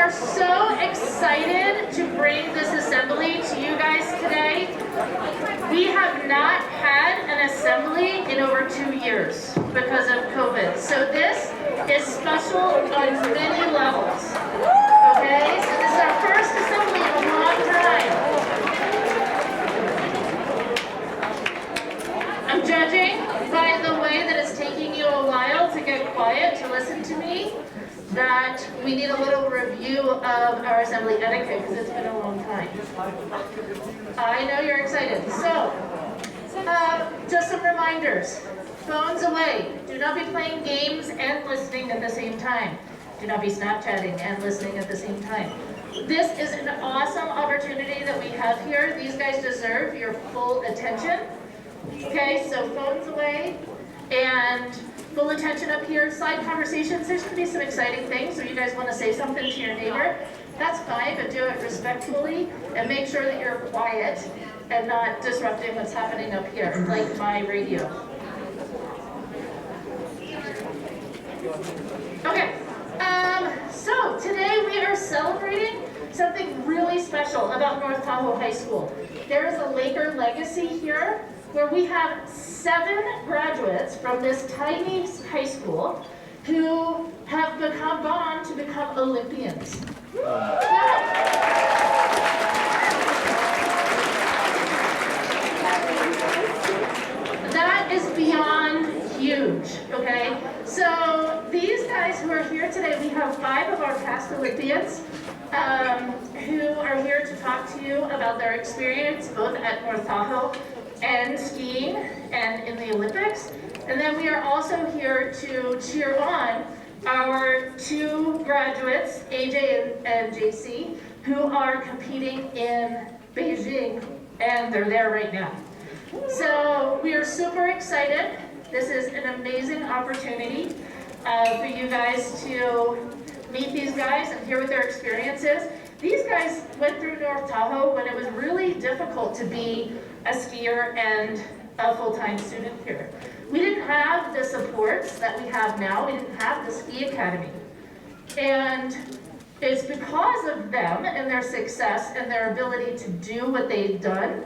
are so excited to bring this assembly to you guys today. We have not had an assembly in over 2 years because of COVID. So this is special on many levels. Okay, so this is our first assembly in a long time. I'm judging by the way that it's taking you a while to get quiet to listen to me, that we need a little review of our assembly etiquette because it's been a long time. I know you're excited. So, just some reminders. Phones away. Do not be playing games and listening at the same time. Do not be Snapchatting and listening at the same time. This is an awesome opportunity that we have here. These guys deserve your full attention. Okay, so phones away and full attention up here. Side conversations, there's going to be some exciting things, so you guys want to say something to your neighbor, that's fine, but do it respectfully and make sure that you're quiet and not disrupting what's happening up here, like my radio. Okay, so today we are celebrating something really special about Nortojo High School. There is a Laker legacy here where we have 7 graduates from this tiny high school who have gone to become Olympians. That is beyond huge, okay? So these guys who are here today, we have 5 of our past Olympians who are here to talk to you about their experience both at Nortojo and skiing and in the Olympics. And then we are also here to cheer on our 2 graduates, AJ and JC, who are competing in Beijing, and they're there right now. So we are super excited. This is an amazing opportunity for you guys to meet these guys and hear what their experience is. These guys went through Nortojo when it was really difficult to be a skier and a full-time student here. We didn't have the supports that we have now. We didn't have the ski academy. And it's because of them and their success and their ability to do what they've done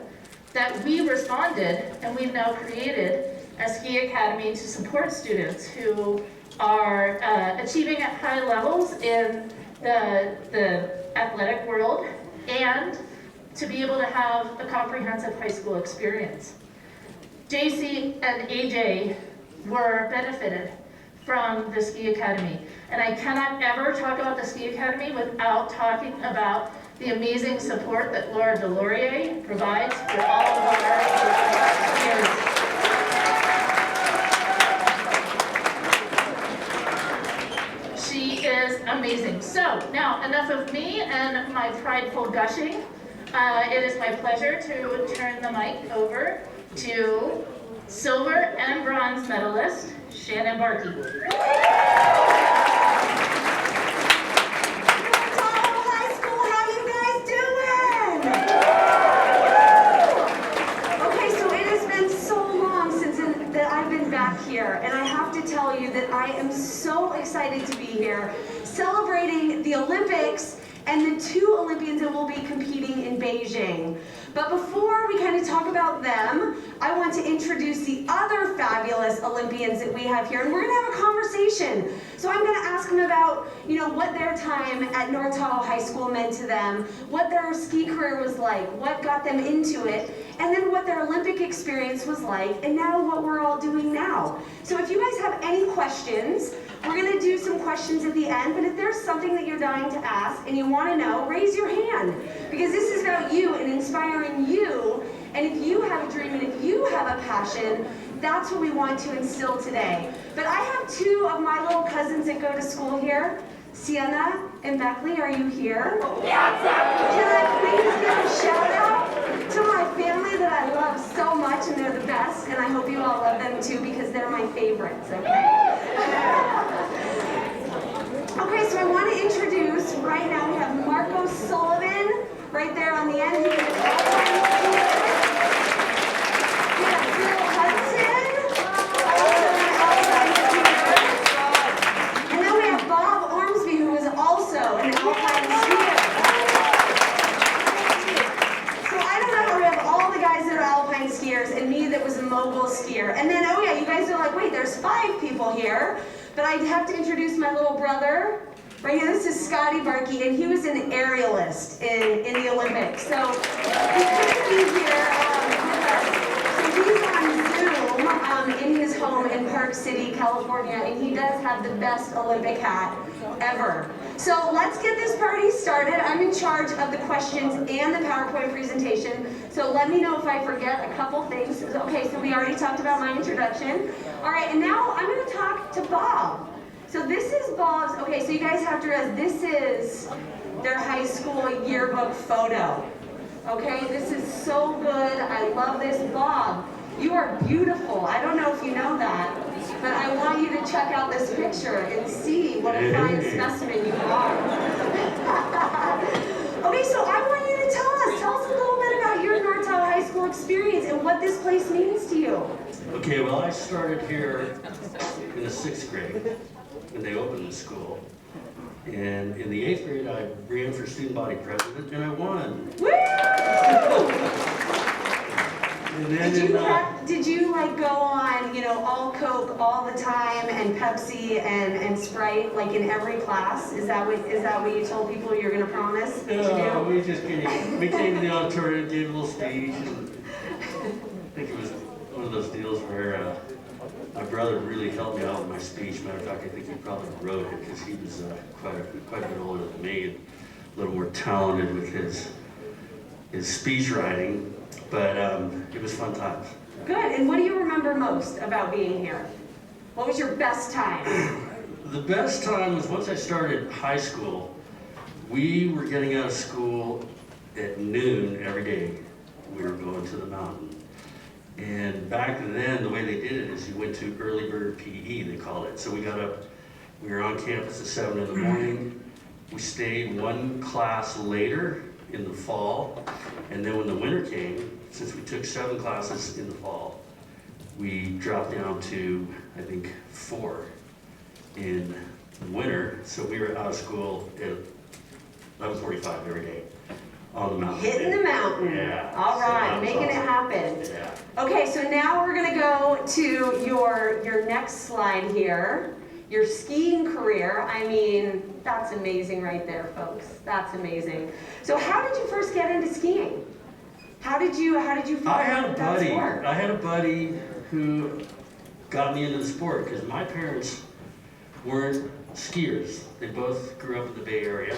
that we responded, and we've now created a ski academy to support students who are achieving at high levels in the athletic world and to be able to have a comprehensive high school experience. JC and AJ were benefited from the ski academy, and I cannot ever talk about the ski academy without talking about the amazing support that Laura Delorier provides for all of our skiers. She is amazing. So now enough of me and my prideful gushing. It is my pleasure to turn the mic over to silver and bronze medalist, Shannon Barkley. High School, how you guys doing? Okay, so it has been so long since that I've been back here, and I have to tell you that I am so excited to be here, celebrating the Olympics and the 2 Olympians that will be competing in Beijing. But before we kind of talk about them, I want to introduce the other fabulous Olympians that we have here, and we're going to have a conversation. So I'm going to ask them about, what their time at Nortojo High School meant to them, what their ski career was like, what got them into it, and then what their Olympic experience was like, and now what we're all doing now. So if you guys have any questions, we're going to do some questions at the end, but if there's something that you're dying to ask and you want to know, raise your hand, because this is about you and inspiring you, and if you have a dream and if you have a passion, that's what we want to instill today. But I have 2 of my little cousins that go to school here. Sienna and Beckley, are you here? Yes! Can I please give a shout out to my family that I love so much, and they're the best, and I hope you all love them too because they're my favorites, okay? Okay, so I want to introduce, right now we have Marco Sullivan right there on the end. He is an all-time skier. We have Bill Hudson, also an all-time skier. And then we have Bob Ormsby, who is also an all-time have to introduce my little brother. Right here, this is Scotty Barkley, and he was an aerialist in the Olympics. So he's going to be here with us. So he's on Zoom in his home in Park City, California, and he does have the best Olympic hat ever. So let's get this party started. I'm in charge of the questions and the PowerPoint presentation. So let me know if I forget a couple things. Okay, so we already talked about my introduction. All right, and now I'm going to talk to Bob. So this is Bob's, okay, so you guys have to realize this is their high school yearbook photo. Okay, this is so good. I love this. Bob, you are beautiful. I don't know if you know that, but I want you to check out this picture and see what a fine specimen you are. Okay, so I want you to tell us a little bit about your Nortojo High School experience and what this place means to you. Okay, well, I started here in the 6th grade when they opened the school. And in the 8th grade, I ran for student body president, and I won. Woo! And then Did you like go on, you know, all Coke all the time and Pepsi and Sprite like in every class? Is that what you told people you're going to promise to no, do? we came to the auditorium, gave a little speech. And I think it was one of those deals where my brother really helped me out with my speech. Matter of fact, I think he probably wrote it because he was quite a bit older than me and a little more talented with his speech writing. But it was fun times. Good. And what do you remember most about being here? What was your best time? The best time was once I started high school. We were getting out of school at noon every day. We were going to the mountain. And back then, the way they did it is you went to early bird PE, they called it. So we got up, we were on campus at 7 in the morning. We stayed one class later in the fall. And then when the winter came, since we took 7 classes in the fall, we dropped down to, I think, 4 in the winter. So we were out of school at 11:45 every day on the mountain. Hitting the mountain. Yeah. All right, So making it happen. Yeah. Okay, so now we're gonna go to your next slide here. Your skiing career. I mean, that's amazing right there, folks. That's amazing. So how did you first get into skiing? How did you find that sport? I had a buddy who got me into the sport because my parents weren't skiers. They both grew up in the Bay Area.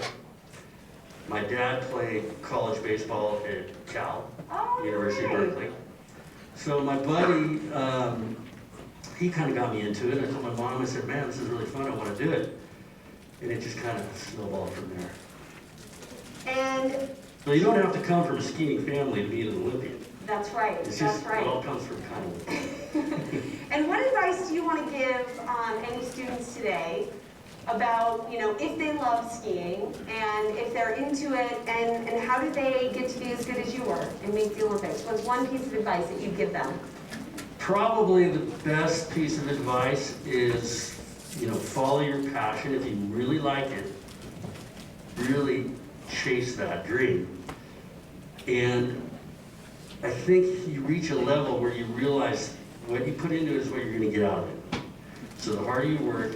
My dad played college baseball at Cal, University of Berkeley. So my buddy, he kind of got me into it. I told my mom, I said, man, this is really fun, I want to do it. And it just kind of snowballed from there. And So you don't have to come from a skiing family to be an Olympian. that's right, It's that's just, right. it all comes from kind of. And what advice do you want to give any students today about, you know, if they love skiing and if they're into it, and how do they get to be as good as you were and make the Olympics? What's one piece of advice that you'd give them? Probably the best piece of advice is, you know, follow your passion. If you really like it, really chase that dream. And I think you reach a level where you realize what you put into it is what you're going to get out of it. So the harder you work,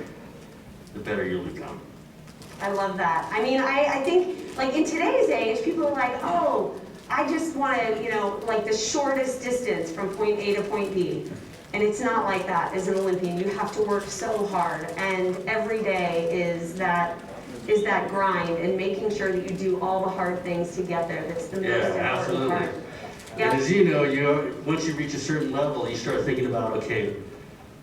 the better you'll become. I love that. I mean, I think, like, in today's age, people are like, oh, I just want to, you know, like the shortest distance from point A to point B. And it's not like that as an Olympian. You have to work so hard, and every day is that grind and making sure that you do all the hard things to get there. That's the most important part. Yeah. And as you know, once you reach a certain level, you start thinking about, okay,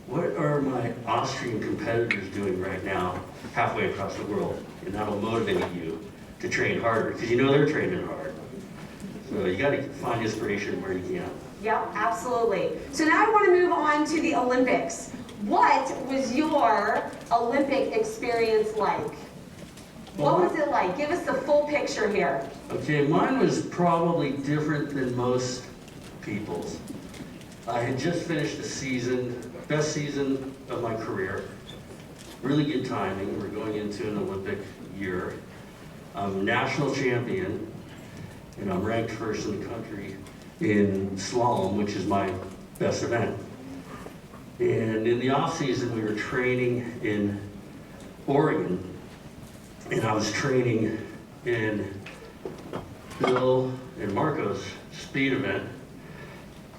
what are my Austrian competitors doing right now halfway across the world? And that'll motivate you to train harder, because you know they're training hard. So you got to find inspiration where you can. Yep, absolutely. So now I want to move on to the Olympics. What was your Olympic experience like? What was it like? Give us the full picture here. Okay, mine was probably different than most people's. I had just finished the season, best season of my career. Really good timing. We're going into an Olympic year. I'm national champion, and I'm ranked first in the country in slalom, which is my best event. And in the off season, we were training in Oregon, and I was training in Bill and Marco's speed event,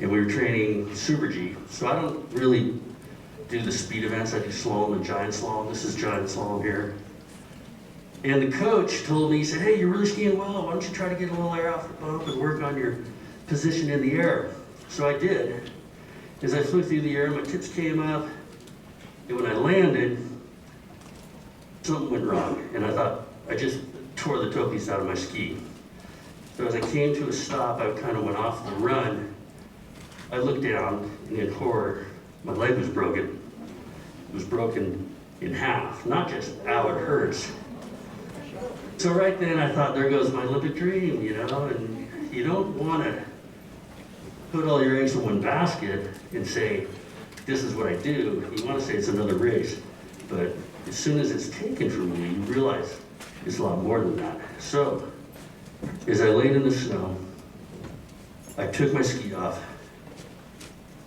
and we were training Super G. So I don't really do the speed events. I do slalom and giant slalom. This is giant slalom here. And the coach told me, he said, hey, you're really skiing well. Why don't you try to get a little air off the bump and work on your position in the air? So I did. As I flew through the air, my tips came up, and when I landed, something went wrong. And I thought, I just tore the toe piece out of my ski. So as I came to a stop, I kind of went off the run. I looked down, and in horror, my leg was broken. It was broken in half, not just, ow, it hurts. So right then I thought, there goes my Olympic dream, you know, and you don't want to put all your eggs in one basket and say, this is what I do. You want to say it's another race, but as soon as it's taken from you, you realize it's a lot more than that. So, as I laid in the snow, I took my ski off,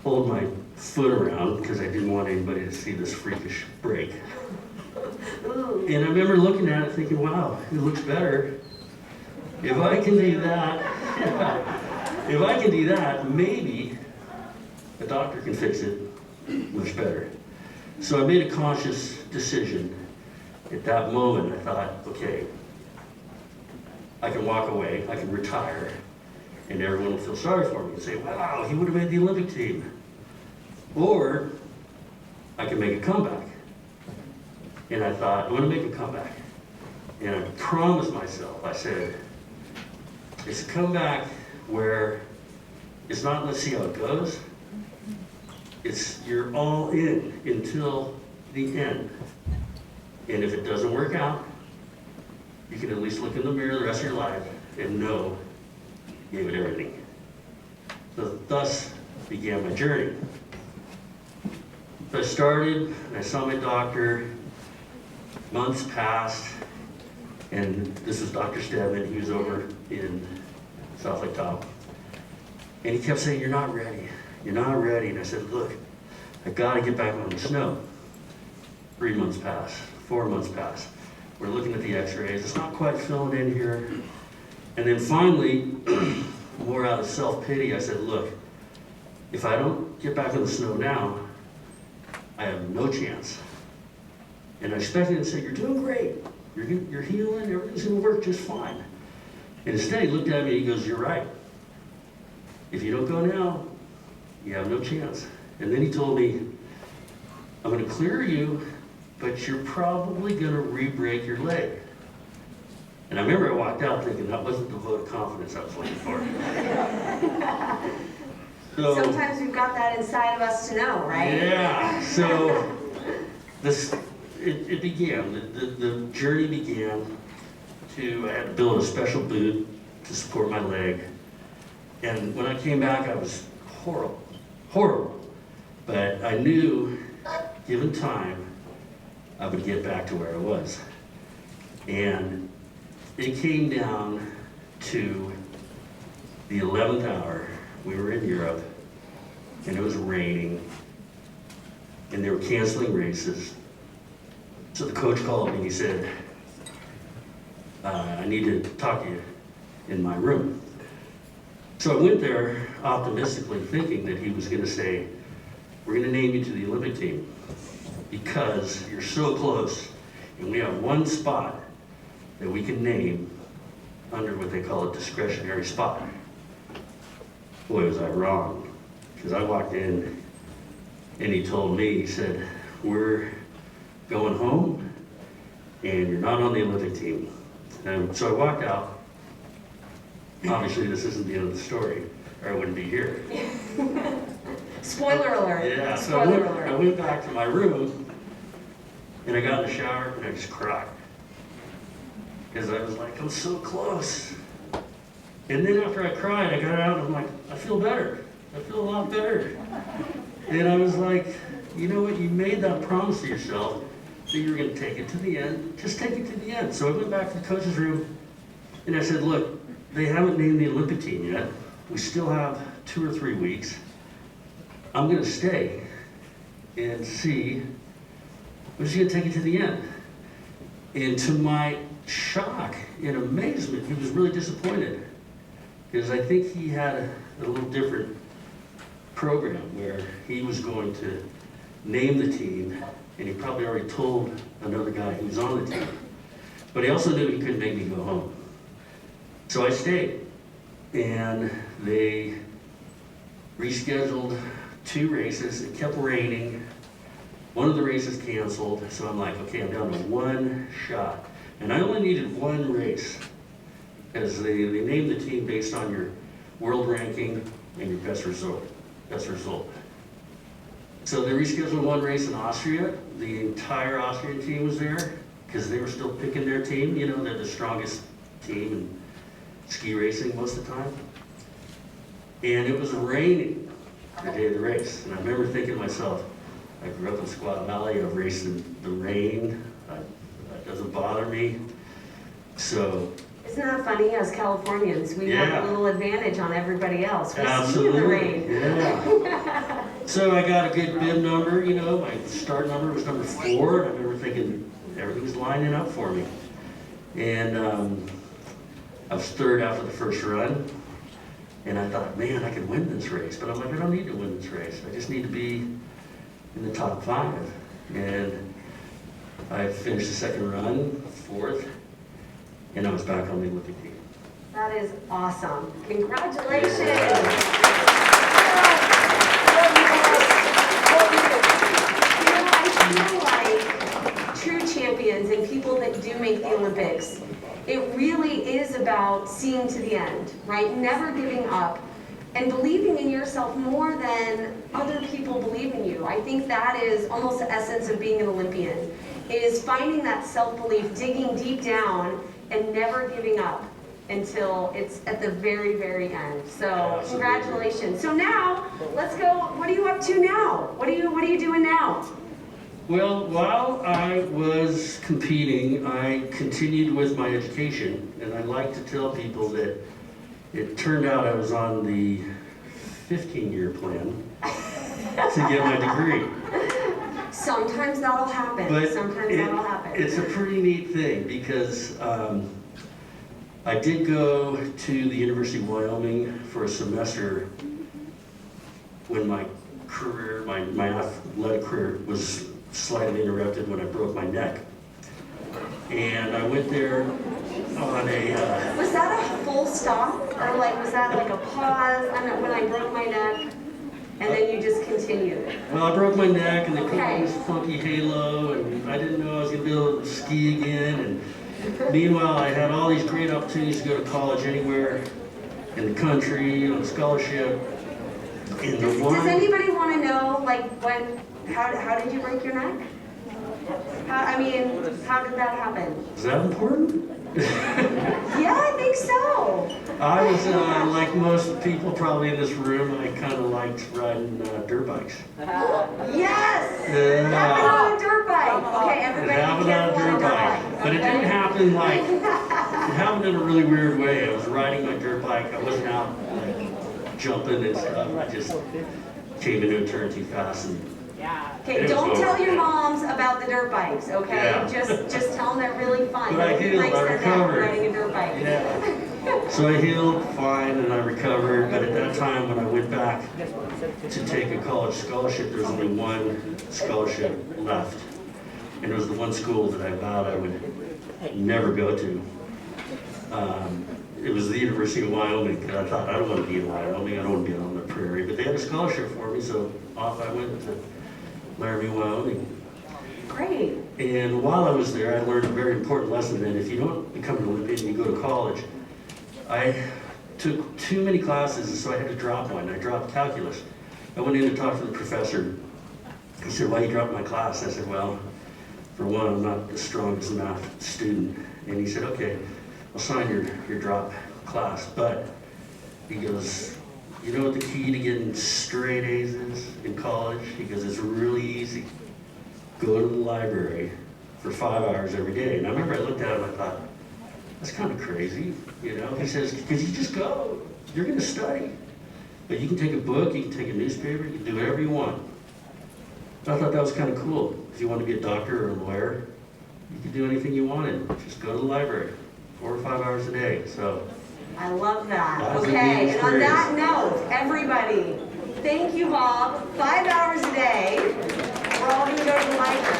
pulled my foot around because I didn't want anybody to see this freakish break. And I remember looking at it thinking, wow, it looks better. If I can do that, if I can do that, maybe a doctor can fix it much better. So I made a conscious decision. At that moment, I thought, okay, I can walk away, I can retire, and everyone will feel sorry for me and say, wow, he would have made the Olympic team. Or I can make a comeback. And I thought, I'm gonna make a comeback. And I promised myself, I said, it's a comeback where it's not let's see how it goes. It's you're all in until the end. And if it doesn't work out, you can at least look in the mirror the rest of your life and know you gave it everything. So thus began my journey. So I started, I saw my doctor, months passed, and this was Dr. Stedman, he was over in South Lake Tahoe. And he kept saying, you're not ready, you're not ready. And I said, look, I gotta get back on the snow. 3 months passed, 4 months passed. We're looking at the x-rays, it's not quite filling in here. And then finally, more out of self-pity, I said, look, if I don't get back on the snow now, I have no chance. And I expected him to say, you're doing great. You're healing, everything's gonna work just fine. And instead he looked at me and he goes, you're right. If you don't go now, you have no chance. And then he told me, I'm gonna clear you, but you're probably gonna re-break your leg. And I remember I walked out thinking that wasn't the vote of confidence I was looking for. So, sometimes we've got that inside of us to know, right? Yeah, so it began, the journey began I had to build a special boot to support my leg. And when I came back, I was horrible. But I knew, given time, I would get back to where I was. And it came down to the 11th hour. We were in Europe, and it was raining, and they were canceling races. So the coach called me and he said, I need to talk to you in my room. So I went there optimistically thinking that he was gonna say, we're gonna name you to the Olympic team because you're so close and we have one spot that we can name under what they call a discretionary spot. Boy, was I wrong, because I walked in and he told me, he said, we're going home and you're not on the Olympic team. And so I walked out. Obviously this isn't the end of the story, or I wouldn't be here. Spoiler alert. Yeah, so Spoiler alert. I went back to my room and I got in the shower and I just cried. Because I was like, I'm so close. And then after I cried, I got out and I'm like, I feel better. I feel a lot better. And I was like, you know what, you made that promise to yourself that you were gonna take it to the end. Just take it to the end. So I went back to the coach's room and I said, look, they haven't named the Olympic team yet. We still have 2 or 3 weeks. I'm gonna stay and see, I'm just gonna take it to the end. And to my shock and amazement, he was really disappointed. Because I think he had a little different program where he was going to name the team, and he probably already told another guy who was on the team. But he also knew he couldn't make me go home. So I stayed, and they rescheduled 2 races. It kept raining. One of the races canceled, so I'm like, okay, I'm down to 1 shot. And I only needed 1 race, because they named the team based on your world ranking and your best result. So they rescheduled 1 race in Austria. The entire Austrian team was there, because they were still picking their team. You know, they're the strongest team in ski racing most of the time. And it was raining the day of the race. And I remember thinking to myself, I grew up in Squaw Valley, I've raced in the rain, that doesn't bother me. So. Isn't that funny, as Californians, we have a little advantage on everybody else. We ski in the rain. Yeah. So I got a good bib number, you know, my start number was number 4, and I remember thinking everything was lining up for me. And I was 3rd after the first run, and I thought, man, I could win this race. But I'm like, I don't need to win this race. I just need to be in the top 5. And I finished the 2nd run, 4th, and I was back on the Olympic team. That is awesome. Congratulations. I feel like true champions and people that do make the Olympics, it really is about seeing to the end, right? Never giving up and believing in yourself more than other people believe in you. I think that is almost the essence of being an Olympian, is finding that self-belief, digging deep down and never giving up until it's at the very, very end. So congratulations. So now, let's go, what are you up to now? What are you doing now? Well, while I was competing, I continued with my education, and I like to tell people that it turned out I was on the 15-year plan to get my degree. Sometimes that'll happen. But that'll happen. It's a pretty neat thing, because I did go to the University of Wyoming for a semester when my career, my athletic career was slightly interrupted when I broke my neck. And I went there on a... Was that a full stop? Or like, was that like a pause when I broke my neck? And then you just continued? Well, I broke my neck, and they put on this funky halo, and I didn't know I was going to be able to ski again. And meanwhile, I had all these great opportunities to go to college anywhere in the country on a scholarship. And Does anybody want to know, like, how did you break your neck? How did that happen? Is that important? Yeah, I think so. I was, like most people probably in this room, I kind of liked riding dirt bikes. Yes! Happened on a dirt bike. Okay, everybody be careful on a dirt bike. But it didn't happen like, it happened in a really weird way. I was riding my dirt bike, I wasn't out like jumping and stuff, I just came into a turn too fast. And okay, don't tell your moms about the dirt bikes, okay? Yeah. Just tell them they're really fun. But I healed, I recovered. Riding a dirt bike. Yeah. So I healed fine and I recovered, but at that time when I went back to take a college scholarship, there was only 1 scholarship left. And it was the one school that I vowed I would never go to. It was the University of Wyoming, because I thought, I don't want to be in Wyoming, I don't want to be on the prairie. But they had a scholarship for me, so off I went to Laramie, Wyoming. Great. And while I was there, I learned a very important lesson that if you don't become an Olympian, you go to college. I took too many classes, so I had to drop one. I dropped calculus. I went in to talk to the professor. He said, why you dropped my class? I said, well, for one, I'm not the strongest math student. And he said, okay, I'll sign your drop class. But he goes, you know what the key to getting straight A's is in college? He goes, it's really easy. Go to the library for 5 hours every day. And I remember I looked at him and I thought, that's kind of crazy, you know? He says, because you just go, you're going to study. But you can take a book, you can take a newspaper, you can do whatever you want. I thought that was kind of cool. If you want to be a doctor or a lawyer, you could do anything you wanted. Just go to the library, 4 or 5 hours a day. So I love that. That was a Okay, neat and on that experience. note, everybody, thank you, Bob. 5 hours a day. We're all going to go to the library.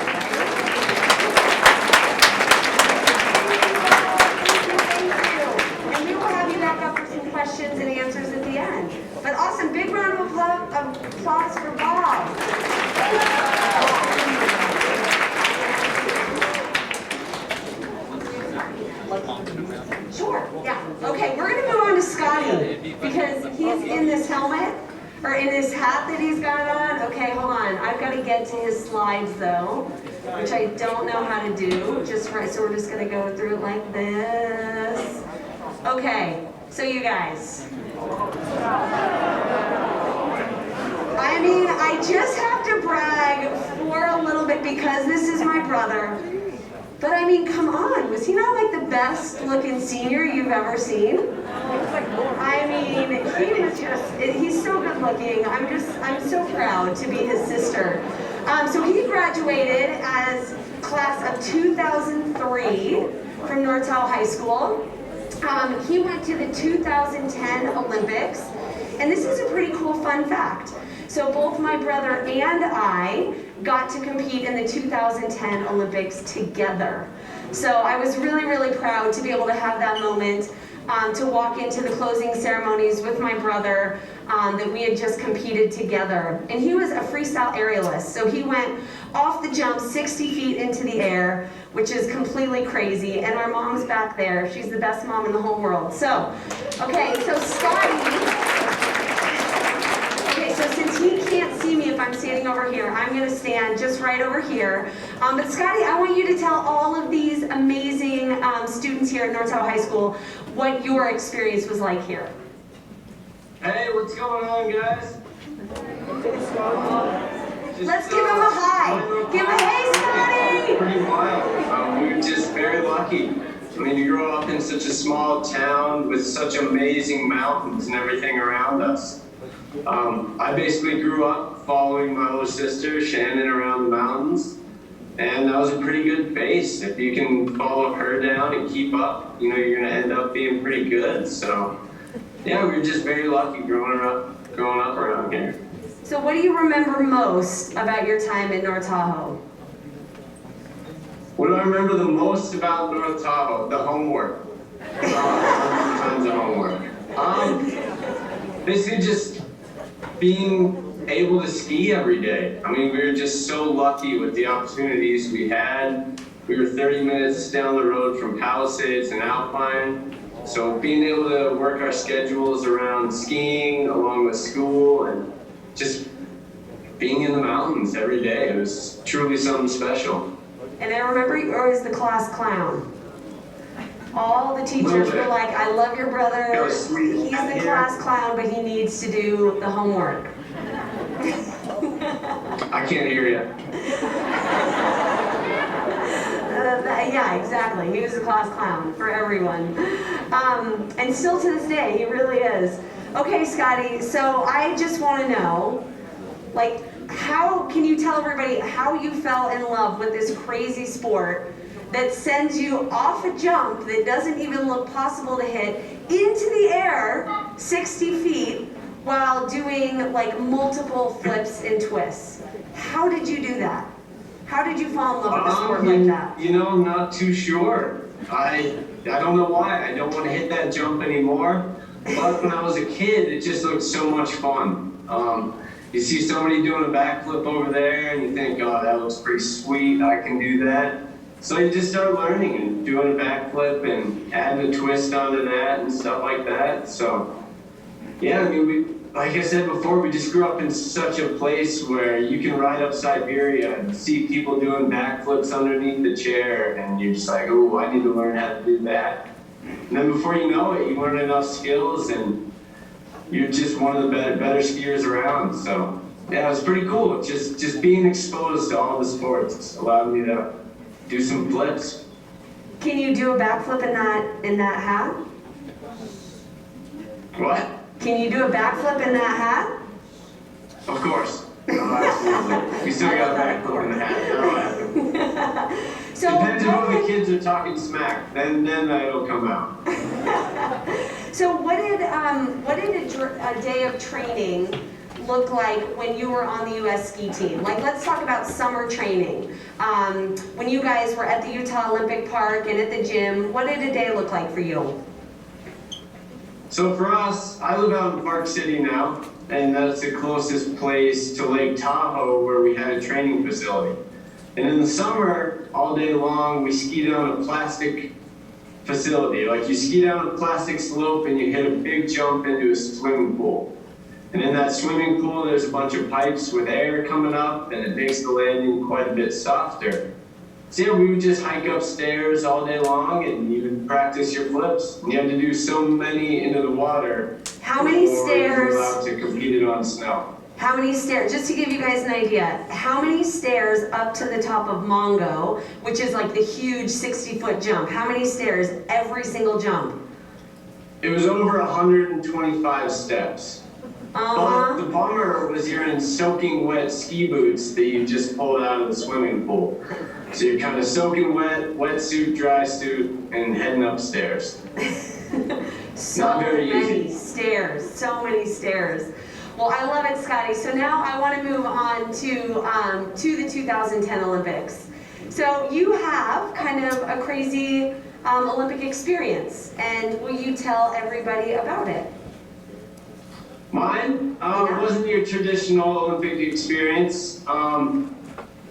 Thank you. And we will have you back up for some questions and answers at the end. But awesome, big round of applause for Bob. Sure, yeah. Okay, we're gonna move on to Scotty because he's in this helmet, or in this hat that he's got on. Okay, hold on. I've got to get to his slides though, which I don't know how to do. Just right, so we're just gonna go through it like this. Okay, so you guys. I mean, I just have to brag for a little bit because this is my brother. But I mean, come on, was he not like the best looking senior you've ever seen? I mean, he was just, he's so good looking. I'm so proud to be his sister. So he graduated as class of 2003 from Nortojo High School. He went to the 2010 Olympics. And this is a pretty cool fun fact. So both my brother and I got to compete in the 2010 Olympics together. So I was really, really proud to be able to have that moment, to walk into the closing ceremonies with my brother, that we had just competed together. And he was a freestyle aerialist, so he went off the jump 60 feet into the air, which is completely crazy. And our mom's back there. She's the best mom in the whole world. So, okay, so Scotty. Okay, so since he can't see me if I'm standing over here, I'm going to stand just right over here. But Scotty, I want you to tell all of these amazing students here at Nortojo High School what your experience was like here. Hey, what's going on, guys? Let's give him a hi. Give him a hey, Scotty! Pretty wild. We were just very lucky. I mean, you grow up in such a small town with such amazing mountains and everything around us. I basically grew up following my older sister, Shannon, around the mountains, and that was a pretty good base. If you can follow her down and keep up, you know, you're going to end up being pretty good. So, yeah, we were just very lucky growing up around here. So what do you remember most about your time in Nortojo? What do I remember the most about Nortojo? The homework. Tons of homework. Basically just being able to ski every day. I mean, we were just so lucky with the opportunities we had. We were 30 minutes down the road from Palisades and Alpine. So being able to work our schedules around skiing along with school and just being in the mountains every day, it was truly something special. And I remember you were the class clown. All the teachers were like, I love your brother. He's the class clown, but he needs to do the homework. I can't hear you. Yeah, exactly. He was a class clown for everyone. And still to this day, he really is. Okay, Scotty, so I just want to know, like, how can you tell everybody how you fell in love with this crazy sport that sends you off a jump that doesn't even look possible to hit into the air 60 feet while doing like multiple flips and twists? How did you do that? How did you fall in love with a sport like that? You know, I'm not too sure. I don't know why. I don't want to hit that jump anymore. But when I was a kid, it just looked so much fun. You see somebody doing a backflip over there and you think, oh, that looks pretty sweet, I can do that. So you just start learning and doing a backflip and adding a twist onto that and stuff like that. So, yeah, I mean, like I said before, we just grew up in such a place where you can ride up Siberia and see people doing backflips underneath the chair and you're just like, oh, I need to learn how to do that. And then before you know it, you learn enough skills and you're just one of the better skiers around. So yeah, it's pretty cool. Just being exposed to all the sports allowed me to do some flips. Can you do a backflip in that hat? What? Can you do a backflip in that hat? Of course. No, absolutely. You still got a backflip in the hat. So Depends on who the kids are talking smack, then that'll come out. So what did a day of training look like when you were on the U.S. ski team? Like, let's talk about summer training. When you guys were at the Utah Olympic Park and at the gym, what did a day look like for you? So for us, I live out in Park City now, and that's the closest place to Lake Tahoe where we had a training facility. And in the summer, all day long, we skied on a plastic facility. Like, you ski down a plastic slope and you hit a big jump into a swimming pool. And in that swimming pool, there's a bunch of pipes with air coming up, and it makes the landing quite a bit softer. So yeah, we would just hike upstairs all day long, and you would practice your flips. And you had to do so many into the water. How many stairs? You were allowed to compete it on snow. How many stairs, just to give you guys an idea, how many stairs up to the top of Mongo, which is like the huge 60-foot jump? How many stairs every single jump? It was over 125 steps. But the bummer was you're in soaking wet ski boots that you just pulled out of the swimming pool. So you're kind of soaking wet, wetsuit, dry suit, and heading upstairs. So many stairs, so many stairs. Well, I love it, Scotty. So now I want to move on to the 2010 Olympics. So you have kind of a crazy Olympic experience, and will you tell everybody about it? Mine wasn't your traditional Olympic experience.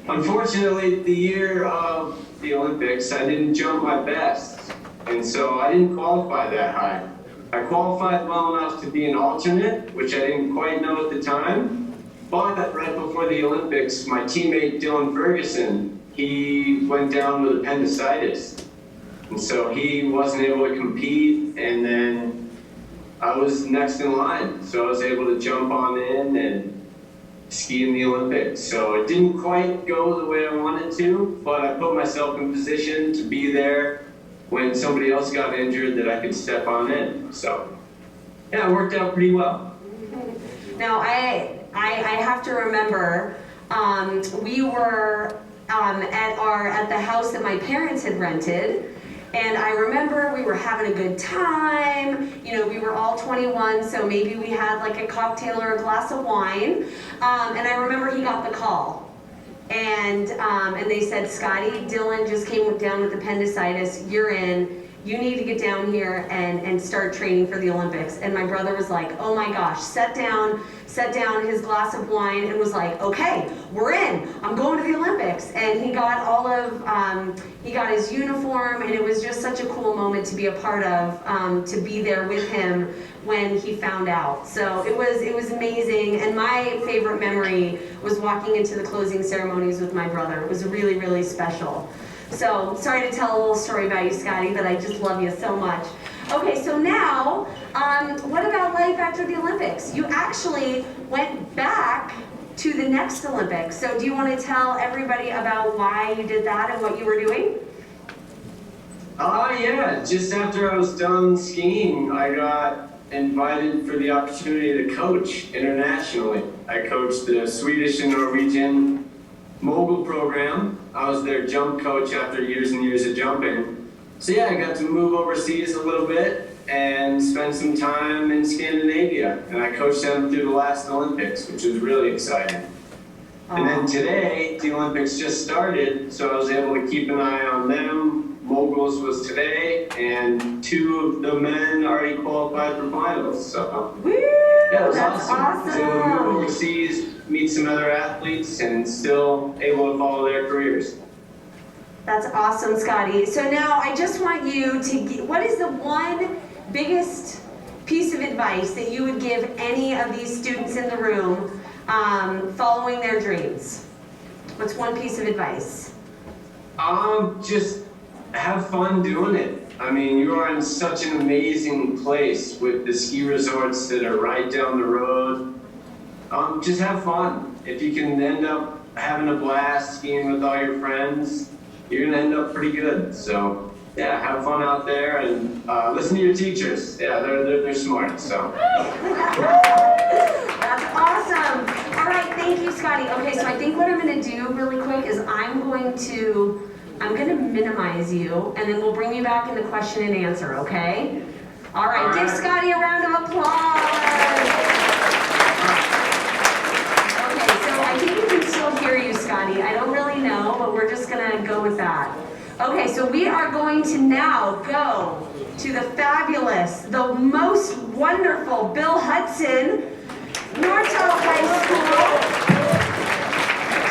Unfortunately, the year of the Olympics, I didn't jump my best, and so I didn't qualify that high. I qualified well enough to be an alternate, which I didn't quite know at the time. But right before the Olympics, my teammate Dylan Ferguson, he went down with appendicitis. And so he wasn't able to compete, and then I was next in line. So I was able to jump on in and ski in the Olympics. So it didn't quite go the way I wanted to, but I put myself in position to be there when somebody else got injured that I could step on in. So yeah, it worked out pretty well. Now I have to remember, we were at the house that my parents had rented, and I remember we were having a good time. You know, we were all 21, so maybe we had like a cocktail or a glass of wine. And I remember he got the call. And they said, Scotty, Dylan just came down with appendicitis, you're in, you need to get down here and start training for the Olympics. And my brother was like, oh my gosh, set down his glass of wine and was like, okay, we're in, I'm going to the Olympics. And he got he got his uniform, and it was just such a cool moment to be a part of, to be there with him when he found out. So it was amazing, and my favorite memory was walking into the closing ceremonies with my brother. It was really, really special. So sorry to tell a little story about you, Scotty, but I just love you so much. Okay, so now, what about life after the Olympics? You actually went back to the next Olympics. So do you want to tell everybody about why you did that and what you were doing? Yeah, just after I was done skiing, I got invited for the opportunity to coach internationally. I coached the Swedish and Norwegian mogul program. I was their jump coach after years and years of jumping. So yeah, I got to move overseas a little bit and spend some time in Scandinavia. And I coached them through the last Olympics, which was really exciting. And then today, the Olympics just started, so I was able to keep an eye on them. Moguls was today, and 2 of the men already qualified for finals. So Woo! yeah, it was That's awesome. So awesome. move overseas, meet some other athletes, and still able to follow their careers. That's awesome, Scotty. So now I just want you to, what is the one biggest piece of advice that you would give any of these students in the room following their dreams? What's one piece of advice? Just have fun doing it. I mean, you are in such an amazing place with the ski resorts that are right down the road. Just have fun. If you can end up having a blast skiing with all your friends, you're gonna end up pretty good. So yeah, have fun out there and listen to your teachers. Yeah, they're smart. So. That's awesome. All right, thank you, Scotty. Okay, so I think what I'm going to do really quick is I'm going to I'm going to minimize you, and then we'll bring you back in the question and answer, okay? All right, give Scotty a round of applause. Okay, so I think we can still hear you, Scotty. I don't really know, but we're just going to go with that. Okay, so we are going to now go to the fabulous, the most wonderful Bill Hudson, Nortojo High School,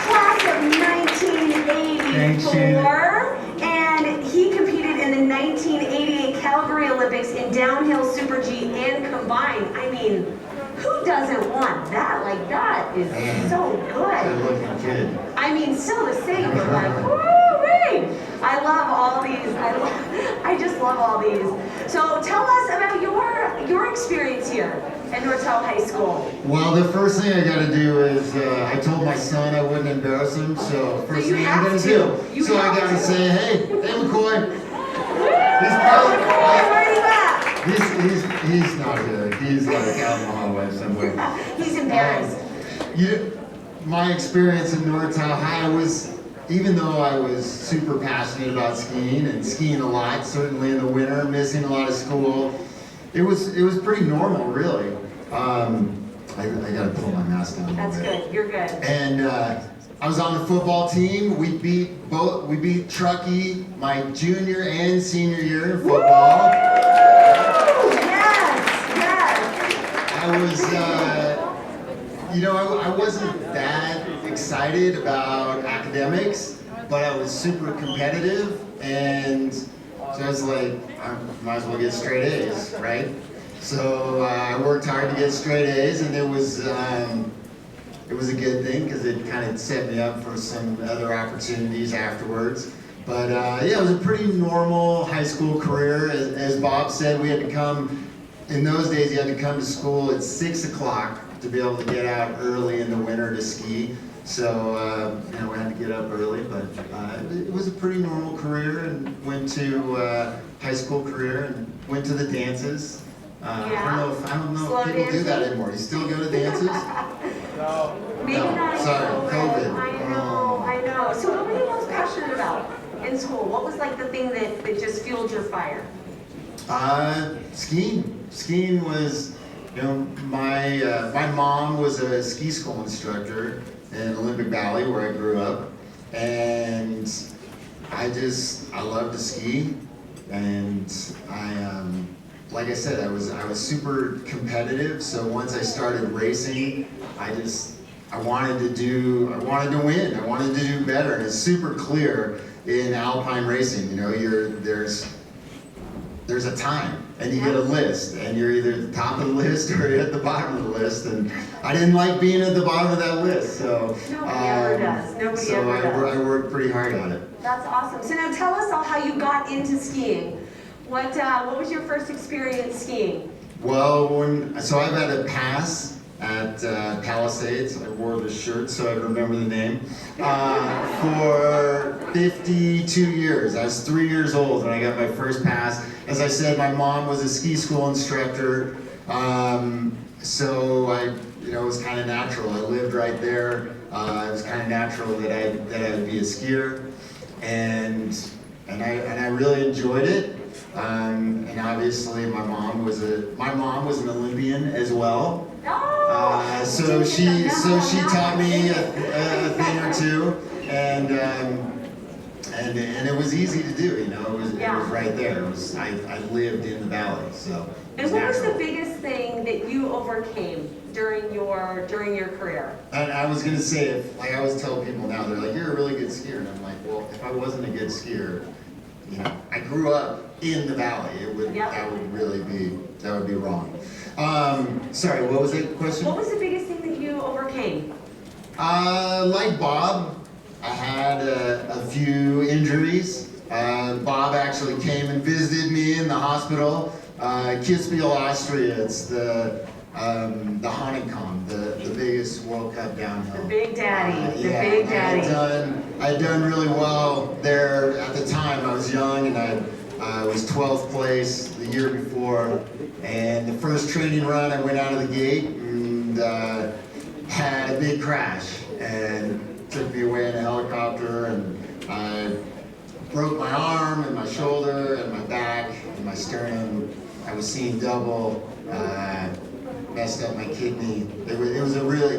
class of 1984, and he competed in the 1988 Calgary Olympics in downhill Super G and combined. I mean, who doesn't want that? Like, that is so good. Good-looking kid. I mean, still the same, but like, woo-wee! I love all these. I just love all these. So tell us about your experience here at Nortojo High School. Well, the first thing I got to do is, I told my son I wouldn't embarrass him, so first thing I'm going to do. So I got to say, hey McCoy. He's probably, Where are you at? he's not here. He's like out in the hallway somewhere. He's embarrassed. My experience in Nortojo High was, even though I was super passionate about skiing and skiing a lot, certainly in the winter, missing a lot of school, it was pretty normal, really. I gotta pull my mask down. That's good. You're good. And I was on the football team. We beat Truckee my junior and senior year in football. Yes. I was, I wasn't that excited about academics, but I was super competitive, and so I was like, I might as well get straight A's, right? So I worked hard to get straight A's, and it was a good thing because it kind of set me up for some other opportunities afterwards. But yeah, it was a pretty normal high school career. As Bob said, we had to come, in those days you had to come to school at 6 o'clock to be able to get out early in the winter to ski. So, we had to get up early, but it was a pretty normal career, and went to high school career and went to the dances. I don't know if people do that anymore. You still go to dances? No. Maybe not. Sorry, COVID. I know. So what were you most passionate about in school? What was like the thing that just fueled your fire? Skiing. Skiing was, my mom was a ski school instructor in Olympic Valley, where I grew up, and I love to ski, and like I said, I was super competitive. So once I started racing, I wanted to win. I wanted to do better, and it's super clear in alpine racing. There's a time, and you get a list, and you're either at the top of the list or you're at the bottom of the list, and I didn't like being at the bottom of that list, so Nobody ever does. I worked pretty hard on it. That's awesome. So now tell us all how you got into skiing. What was your first experience skiing? Well, I've had a pass at Palisades. I wore the shirt so I remember the name. For 52 years. I was 3 years old when I got my first pass. As I said, my mom was a ski school instructor, so it was kind of natural. I lived right there. It was kind of natural that I'd be a skier, and I really enjoyed it. And obviously, my mom was an Olympian as well. So she taught me a thing or two, and it was easy to do. It was right there. I lived in the valley, so. And what was the biggest thing that you overcame during your career? And I was gonna say, I always tell people now, they're like, "You're a really good skier," and I'm like, well, if I wasn't a good skier, I grew up in the valley. That would be wrong. Sorry, what was the question? What was the biggest thing that you overcame? Like Bob, I had a few injuries. Bob actually came and visited me in the hospital. Kitzbühel, Austria. It's the Honeycomb, the biggest World Cup downhill. The Big Daddy. Big Daddy. I had done really well there at the time. I was young, and I was 12th place the year before. And the first training run, I went out of the gate and had a big crash, and took me away in a helicopter, and I broke my arm and my shoulder and my back and my sternum. I was seeing double, messed up my kidney. It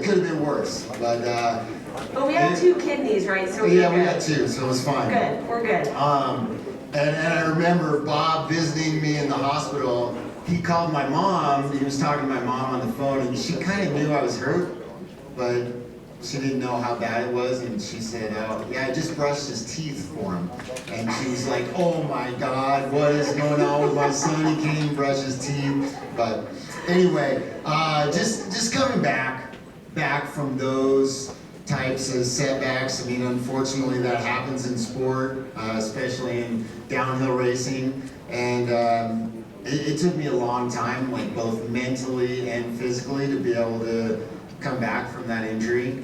could have been worse, But we have 2 kidneys, right? So yeah, we're we good. got 2, so it was fine. Good, we're good. And I remember Bob visiting me in the hospital. He called my mom, he was talking to my mom on the phone, and she kind of knew I was hurt, but she didn't know how bad it was, and she said, oh, yeah, I just brushed his teeth for him. And she was like, oh my God, what is going on with my son? He can't even brush his teeth. But anyway, just coming back from those types of setbacks. I mean, unfortunately, that happens in sport, especially in downhill racing. And it took me a long time, like both mentally and physically, to be able to come back from that injury.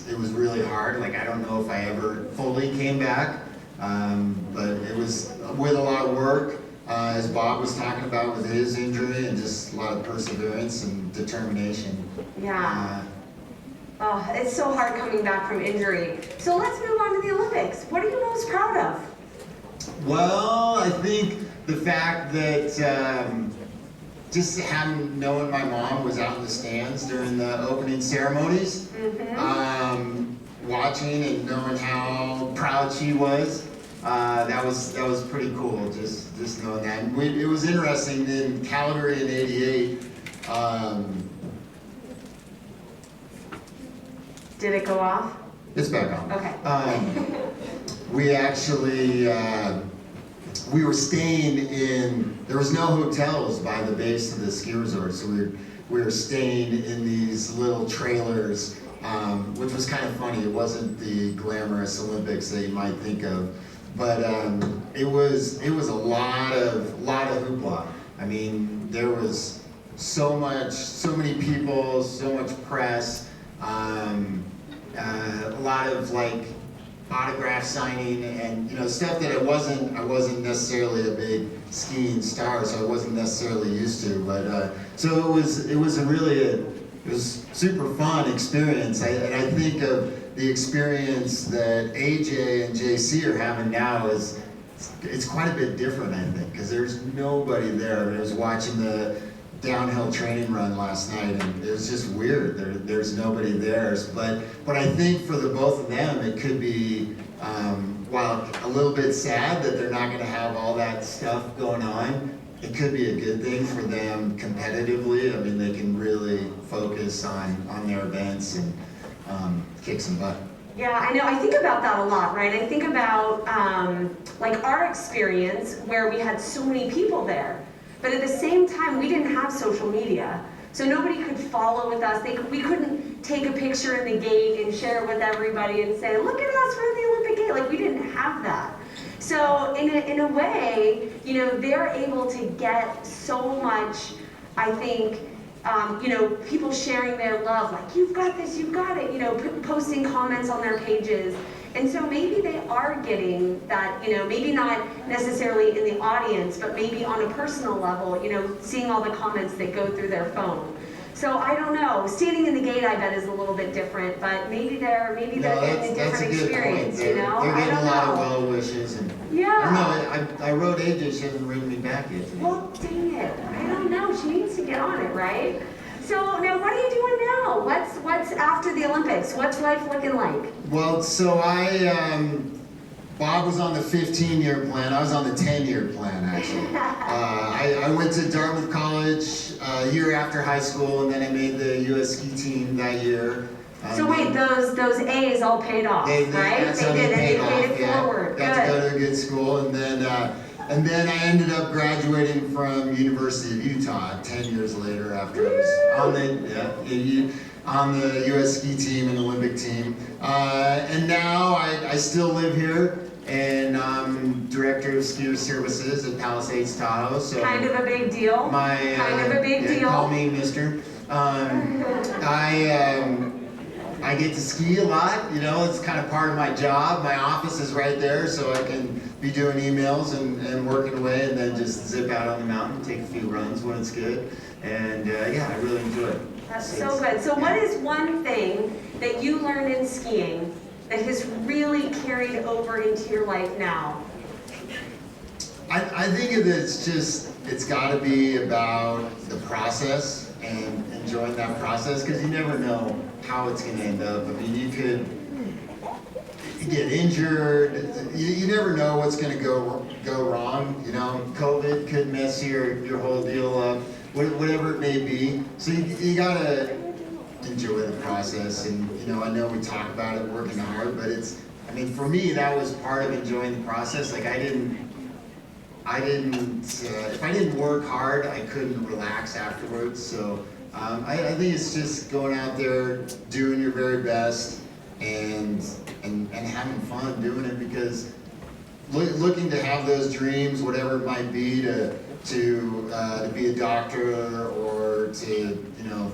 It was really hard. Like, I don't know if I ever fully came back, but it was with a lot of work, as Bob was talking about with his injury, and just a lot of perseverance and determination. Yeah. Oh, it's so hard coming back from injury. So let's move on to the Olympics. What are you most proud of? Well, I think the fact that just knowing my mom was out in the stands during the opening ceremonies, watching and knowing how proud she was, that was pretty cool. Just knowing that. And it was interesting in Calgary in '88. Did it go off? It's back on. Okay. We actually, we were staying in, there was no hotels by the base of the ski resort, so we were staying in these little trailers, which was kind of funny. It wasn't the glamorous Olympics that you might think of, but it was a lot of hoopla. I mean, there was so many people, so much press, a lot of like autograph signing and stuff that I wasn't necessarily a big skiing star, so I wasn't necessarily used to. But so it was super fun experience. And I think of the experience that AJ and JC are having now is it's quite a bit different, I think, because there's nobody there. I was watching the downhill training run last night, and it was just weird. There's nobody there. But I think for the both of them, it could be, while a little bit sad that they're not going to have all that stuff going on, it could be a good thing for them competitively. I mean, they can really focus on their events and kick some butt. Yeah, I know. I think about that a lot, right? I think about like our experience where we had so many people there. But at the same time, we didn't have social media. So nobody could follow with us. We couldn't take a picture in the gate and share it with everybody and say, look at us, we're at the Olympic gate. Like, we didn't have that. So in a way, they're able to get so much, I think, people sharing their love, like, you've got this, you've got it, posting comments on their pages. And so maybe they are getting that, maybe not necessarily in the audience, but maybe on a personal level, seeing all the comments that go through their phone. So I don't know. Standing in the gate, I bet, is a little bit different, but maybe they're getting a different experience, They're getting a lot of well wishes. And yeah. I don't know. I wrote AJ. She hasn't written me back yet. Well, dang it. I don't know. She needs to get on it, right? So now, what are you doing now? What's after the Olympics? What's life looking like? Well, so Bob was on the 15-year plan. I was on the 10-year plan, actually. I went to Dartmouth College a year after high school, and then I made the U.S. ski team that year. So wait, those A's all paid off, right? That's how they paid it forward. Got to go to a good school, and then I ended up graduating from University of Utah 10 years later after I was on the U.S. ski team and Olympic team. And now I still live here, and I'm director of skier services at Palisades, Tahoe. So kind of a big deal. Kind of a big deal. Call me Mister. I get to ski a lot, it's kind of part of my job. My office is right there, so I can be doing emails and working away, and then just zip out on the mountain, take a few runs when it's good. And I really enjoy it. That's so good. So what is one thing that you learned in skiing that has really carried over into your life now? I think of it as just, it's got to be about the process and enjoying that process, because you never know how it's going to end up. I mean, you could get injured. You never know what's going to go wrong. You know, COVID could mess your whole deal up, whatever it may be. So you got to enjoy the process. And you know, I know we talk about it, working hard, but it's, I mean, for me, that was part of enjoying the process. Like I didn't, if I didn't work hard, I couldn't relax afterwards. So I think it's just going out there, doing your very best, and having fun doing it, because looking to have those dreams, whatever it might be, to be a doctor, or to, you know,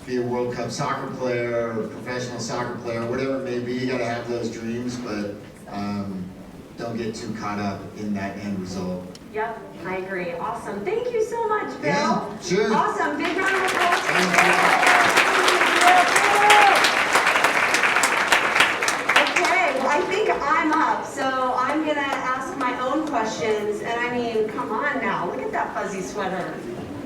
be a World Cup soccer player or professional soccer player, whatever it may be, you got to have those dreams, but don't get too caught up in that end result. Yep, I agree. Awesome. Thank you so much, Bill. Yeah, sure. Awesome. Big round of applause. Okay, well, I think I'm up, so I'm going to ask my own questions. And I mean, come on now. Look at that fuzzy sweater.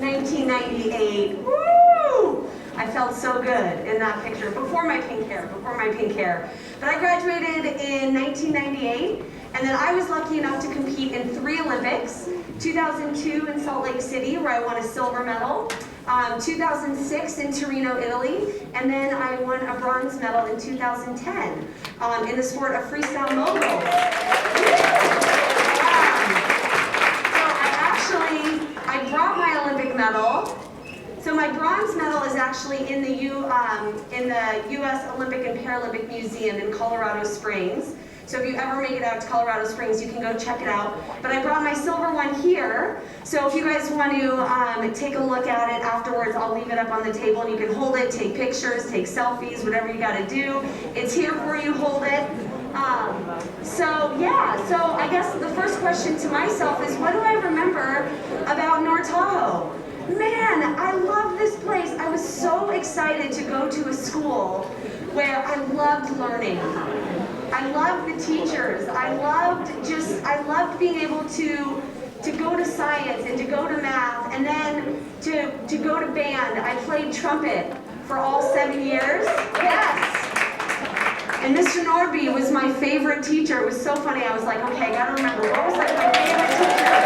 1998. Woo! I felt so good in that picture. Before my pink hair. But I graduated in 1998. And then I was lucky enough to compete in 3 Olympics, 2002 in Salt Lake City, where I won a silver medal, 2006 in Torino, Italy, and then I won a bronze medal in 2010 in the sport of freestyle mogul. So I brought my Olympic medal. So my bronze medal is actually in the U.S. Olympic and Paralympic Museum in Colorado Springs. So if you ever make it out to Colorado Springs, you can go check it out. But I brought my silver one here. So if you guys want to take a look at it afterwards, I'll leave it up on the table and you can hold it, take pictures, take selfies, whatever you got to do. It's here for you, hold it. So I guess the first question to myself is, what do I remember about Nortojo? Man, I love this place. I was so excited to go to a school where I loved learning. I loved the teachers. I loved being able to go to science and to go to math, and then to go to band. I played trumpet for all 7 years. Yes. And Mr. Norby was my favorite teacher. It was so funny. I was like, okay, I gotta remember, what was like my favorite teacher?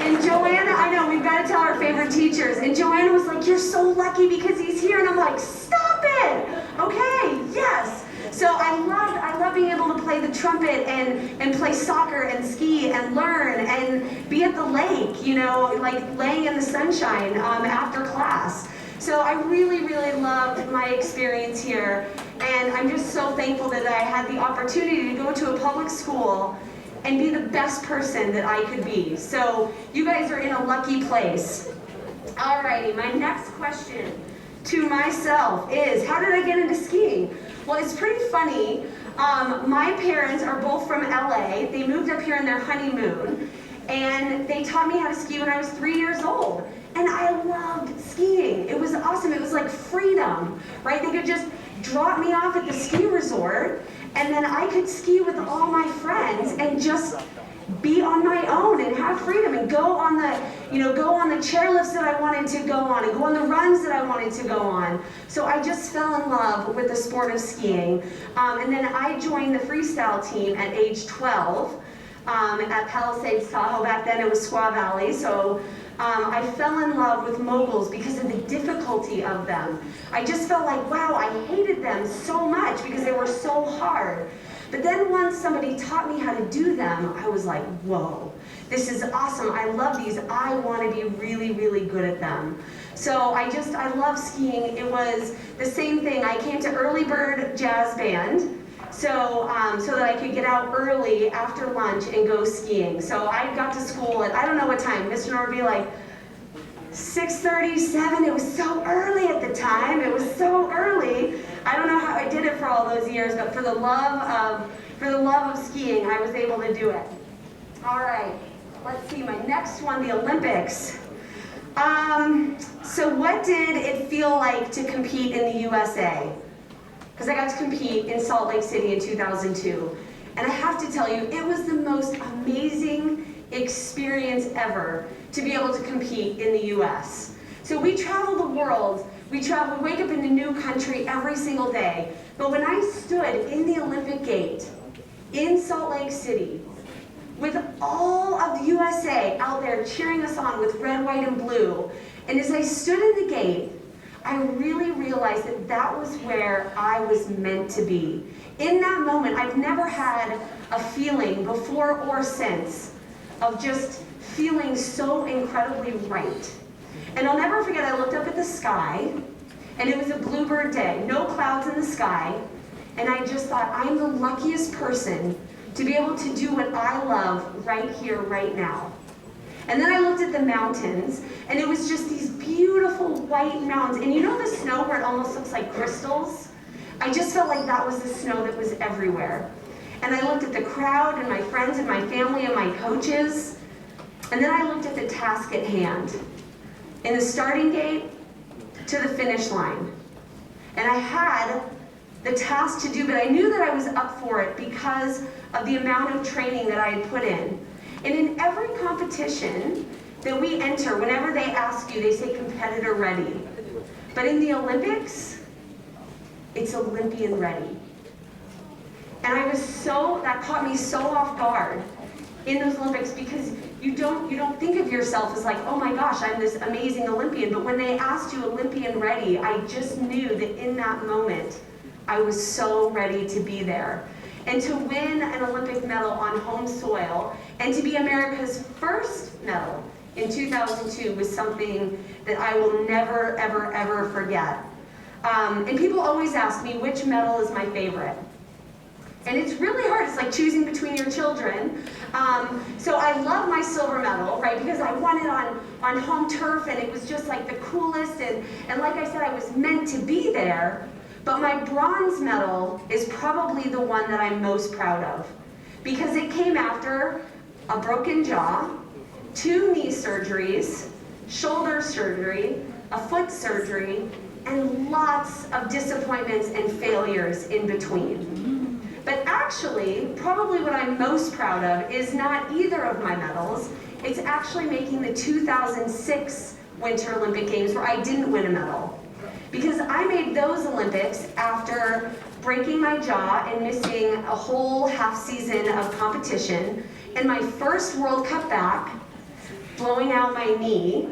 And Joanna, I know, we've got to tell our favorite teachers. And Joanna was like, you're so lucky because he's here. And I'm like, stop it. Okay, yes. So I love being able to play the trumpet and play soccer and ski and learn and be at the lake, you know, like laying in the sunshine after class. So I really, really loved my experience here. And I'm just so thankful that I had the opportunity to go to a public school and be the best person that I could be. So you guys are in a lucky place. Alrighty, my next question to myself is, how did I get into skiing? Well, it's pretty funny. My parents are both from LA. They moved up here on their honeymoon, and they taught me how to ski when I was 3 years old. And I loved skiing. It was awesome. It was like freedom, right? They could just drop me off at the ski resort, and then I could ski with all my friends and just be on my own and have freedom and go on the chairlifts that I wanted to go on and go on the runs that I wanted to go on. So I just fell in love with the sport of skiing. And then I joined the freestyle team at age 12 at Palisades, Tahoe. Back then it was Squaw Valley. So I fell in love with moguls because of the difficulty of them. I just felt like, wow, I hated them so much because they were so hard. But then once somebody taught me how to do them, I was like, whoa, this is awesome. I love these. I want to be really, really good at them. So I love skiing. It was the same thing. I came to Early Bird Jazz Band. So that I could get out early after lunch and go skiing. So I got to school at, I don't know what time, Mr. Norby, like 6:30, 7. It was so early at the time. It was so early. I don't know how I did it for all those years, but for the love of skiing, I was able to do it. All right, let's see, my next one, the Olympics. So what did it feel like to compete in the USA? Because I got to compete in Salt Lake City in 2002. And I have to tell you, it was the most amazing experience ever to be able to compete in the US. So we travel the world, we wake up in a new country every single day. But when I stood in the Olympic Gate in Salt Lake City, with all of the USA out there cheering us on with red, white, and blue, and as I stood in the gate, I really realized that that was where I was meant to be. In that moment, I've never had a feeling before or since of just feeling so incredibly right. And I'll never forget, I looked up at the sky, and it was a bluebird day, no clouds in the sky, and I just thought, I'm the luckiest person to be able to do what I love right here, right now. And then I looked at the mountains, and it was just these beautiful white mountains. And you know the snow where it almost looks like crystals? I just felt like that was the snow that was everywhere. And I looked at the crowd and my friends and my family and my coaches. And then I looked at the task at hand. In the starting gate to the finish line. And I had the task to do, but I knew that I was up for it because of the amount of training that I had put in. And in every competition that we enter, whenever they ask you, they say competitor ready. But in the Olympics, it's Olympian ready. And that caught me so off guard in those Olympics, because you don't think of yourself as like, oh my gosh, I'm this amazing Olympian. But when they asked you Olympian ready, I just knew that in that moment, I was so ready to be there. And to win an Olympic medal on home soil, and to be America's first medal in 2002 was something that I will never, ever, ever forget. And people always ask me, which medal is my favorite? And it's really hard, it's like choosing between your children. So I love my silver medal, right, because I won it on home turf, and it was just like the coolest, and like I said, I was meant to be there. But my bronze medal is probably the one that I'm most proud of, because it came after a broken jaw, 2 knee surgeries, shoulder surgery, a foot surgery, and lots of disappointments and failures in between. But actually, probably what I'm most proud of is not either of my medals. It's actually making the 2006 Winter Olympic Games, where I didn't win a medal. Because I made those Olympics after breaking my jaw and missing a whole half season of competition, and my first World Cup back, blowing out my knee,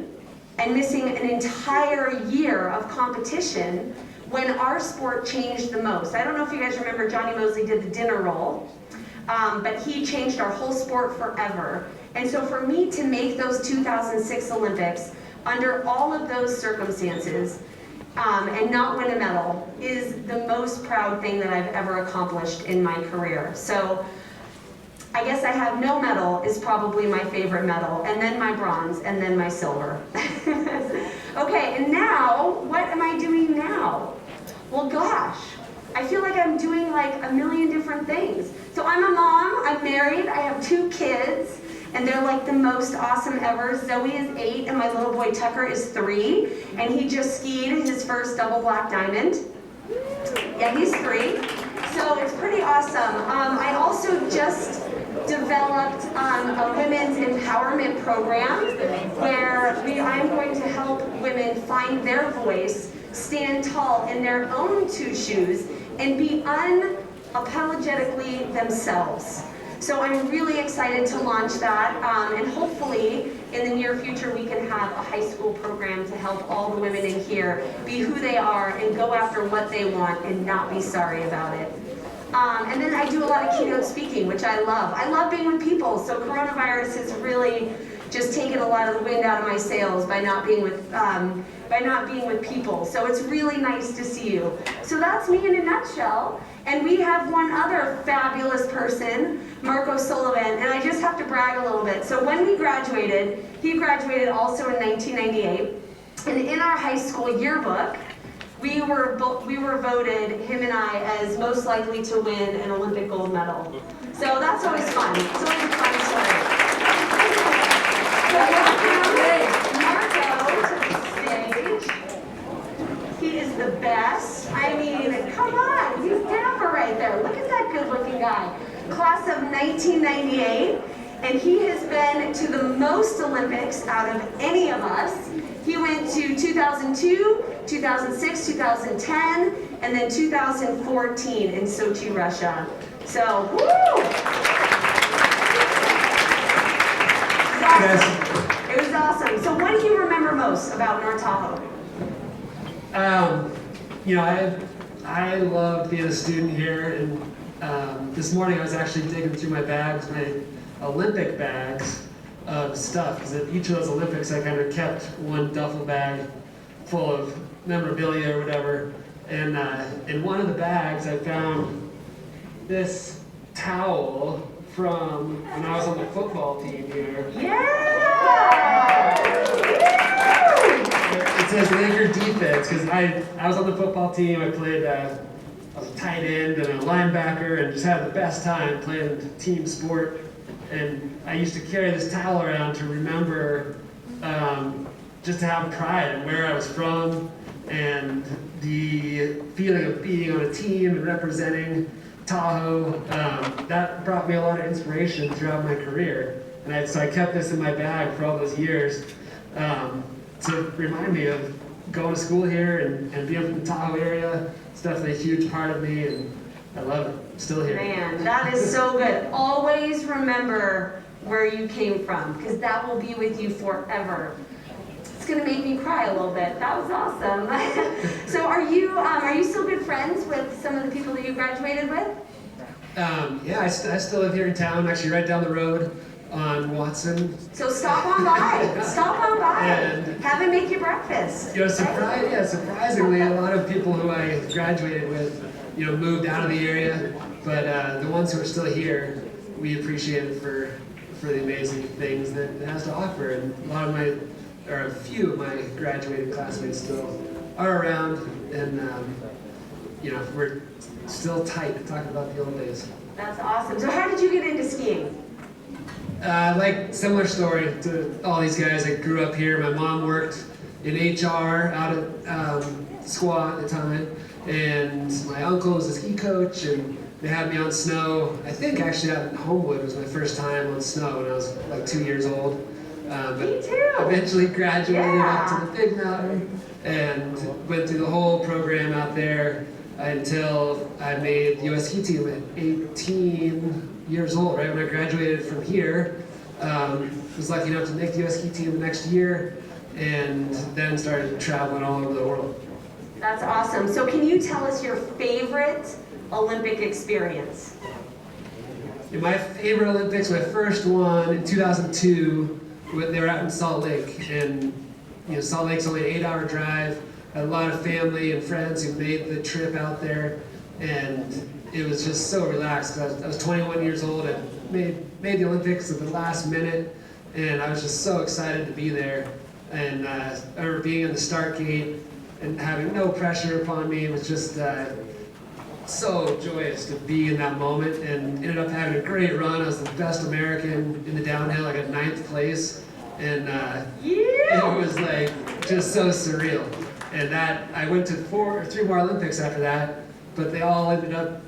and missing an entire year of competition when our sport changed the most. I don't know if you guys remember Johnny Mosley did the dinner roll, but he changed our whole sport forever. And so for me to make those 2006 Olympics under all of those circumstances, and not win a medal is the most proud thing that I've ever accomplished in my career. So I guess I have no medal is probably my favorite medal, and then my bronze, and then my silver. Okay, and now, what am I doing now? Well, gosh, I feel like I'm doing like a million different things. So I'm a mom, I'm married, I have 2 kids, and they're like the most awesome ever. Zoe is 8, and my little boy Tucker is 3, and he just skied his first double black diamond. Yeah, he's 3, so it's pretty awesome. I also just developed a women's empowerment program where I'm going to help women find their voice, stand tall in their own 2 shoes, and be unapologetically themselves. So I'm really excited to launch that, and hopefully in the near future we can have a high school program to help all the women in here be who they are and go after what they want and not be sorry about it. And then I do a lot of keynote speaking, which I love. I love being with people, so coronavirus has really just taken a lot of the wind out of my sails by not being with people. So it's really nice to see you. So that's me in a nutshell. And we have one other fabulous person, Marco Sullivan, and I just have to brag a little bit. So when we graduated, he graduated also in 1998, and in our high school yearbook, we were voted, him and I, as most likely to win an Olympic gold medal. So that's always fun. It's always a fun story. So welcome, Marco. is the best. I mean, come on, he's dapper right there. Look at that good-looking guy. Class of 1998, and he has been to the most Olympics out of any of us. He went to 2002, 2006, 2010, and then 2014 in Sochi, Russia. So, woo! It was awesome. So what do you remember most about Nortojo? You know, I loved being a student here, and this morning I was actually digging through my bags, my Olympic bags of stuff, because at each of those Olympics I kind of kept one duffel bag full of memorabilia or whatever, and in one of the bags I found this towel from when I was on the football team here. Yeah! It says Laker defense, because I was on the football team. I played, I was a tight end and a linebacker, and just had the best time playing team sport. And I used to carry this towel around to remember, just to have pride in where I was from, and the feeling of being on a team and representing Tahoe. That brought me a lot of inspiration throughout my career. And so I kept this in my bag for all those years to remind me of going to school here and being from the Tahoe area. It's definitely a huge part of me, and I love it. I'm still here. Man, that is so good. Always remember where you came from, because that will be with you forever. It's gonna make me cry a little bit. That was awesome. So are you still good friends with some of the people that you graduated with? Yeah, I still live here in town, actually right down the road on Watson. So stop on by. Stop on by. And have him make you breakfast. You know, surprisingly, a lot of people who I graduated with, you know, moved out of the area, but the ones who are still here, we appreciate it for the amazing things that it has to offer. And a few of my graduating classmates still are around, and you know, we're still tight talking about the old days. That's awesome. So how did you get into skiing? Like, similar story to all these guys. I grew up here. My mom worked in HR out at Squaw at the time, and my uncle was a ski coach, and they had me on snow. I think actually out in Homewood was my first time on snow when I was like 2 years old. But Me too. eventually graduated up to the big mountain and went through the whole program out there until I made the US ski team at 18 years old, right when I graduated from here. Was lucky enough to make the US ski team the next year, and then started traveling all over the world. That's awesome. So can you tell us your favorite Olympic experience? My favorite Olympics, my first one in 2002, they were out in Salt Lake, and you know, Salt Lake's only an 8-hour drive. I had a lot of family and friends who made the trip out there, and it was just so relaxed. I was 21 years old and made the Olympics at the last minute, and I was just so excited to be there. And I remember being in the start gate and having no pressure upon me. It was just so joyous to be in that moment, and ended up having a great run. I was the best American in the downhill. I got 9th place, and it was like just so surreal. And that I went to 4 or 3 more Olympics after that, but they all ended up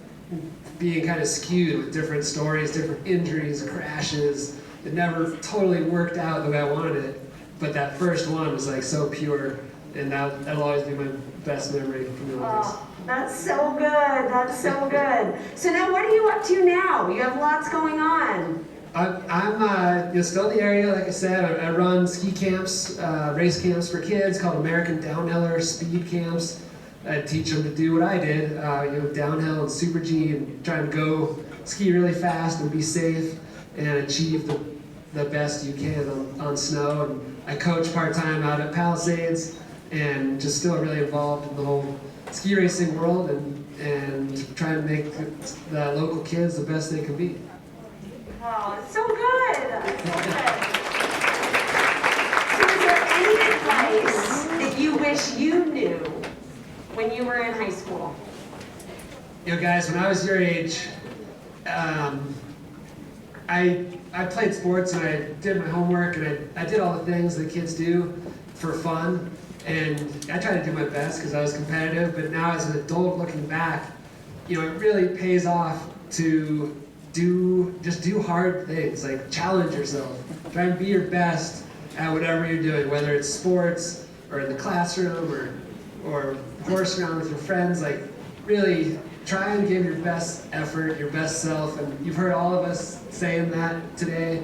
being kind of skewed with different stories, different injuries, crashes. It never totally worked out the way I wanted it, but that first one was like so pure, and that'll always be my best memory from the Olympics. Oh, that's so good. That's so good. So now what are you up to now? You have lots going on. I'm still in the area, like I said. I run ski camps, race camps for kids called American Downhiller Speed Camps. I teach them to do what I did, downhill and super G, and try and go ski really fast and be safe and achieve the best you can on snow. And I coach part-time out at Palisades, and just still really involved in the whole ski racing world, and trying to make the local kids the best they can be. Oh, it's so good. So good. So is there any advice that you wish you knew when you were in high school? You know, guys, when I was your age, I played sports, and I did my homework, and I did all the things that kids do for fun. And I tried to do my best because I was competitive, but now as an adult looking back, it really pays off to just do hard things, like challenge yourself. Try and be your best at whatever you're doing, whether it's sports or in the classroom or horse around with your friends. Like really try and give your best effort, your best self. And you've heard all of us saying that today,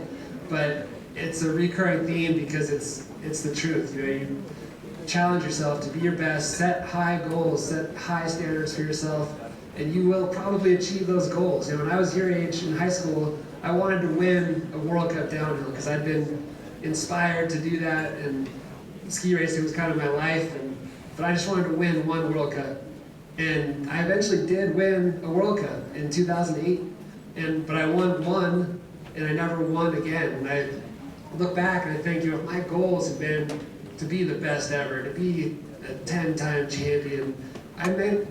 but it's a recurring theme because it's the truth. You challenge yourself to be your best, set high goals, set high standards for yourself, and you will probably achieve those goals. When I was your age in high school, I wanted to win a World Cup downhill because I'd been inspired to do that, and ski racing was kind of my life, but I just wanted to win one World Cup. And I eventually did win a World Cup in 2008, but I won one, and I never won again. And I look back and I think, if my goals had been to be the best ever, to be a 10-time champion,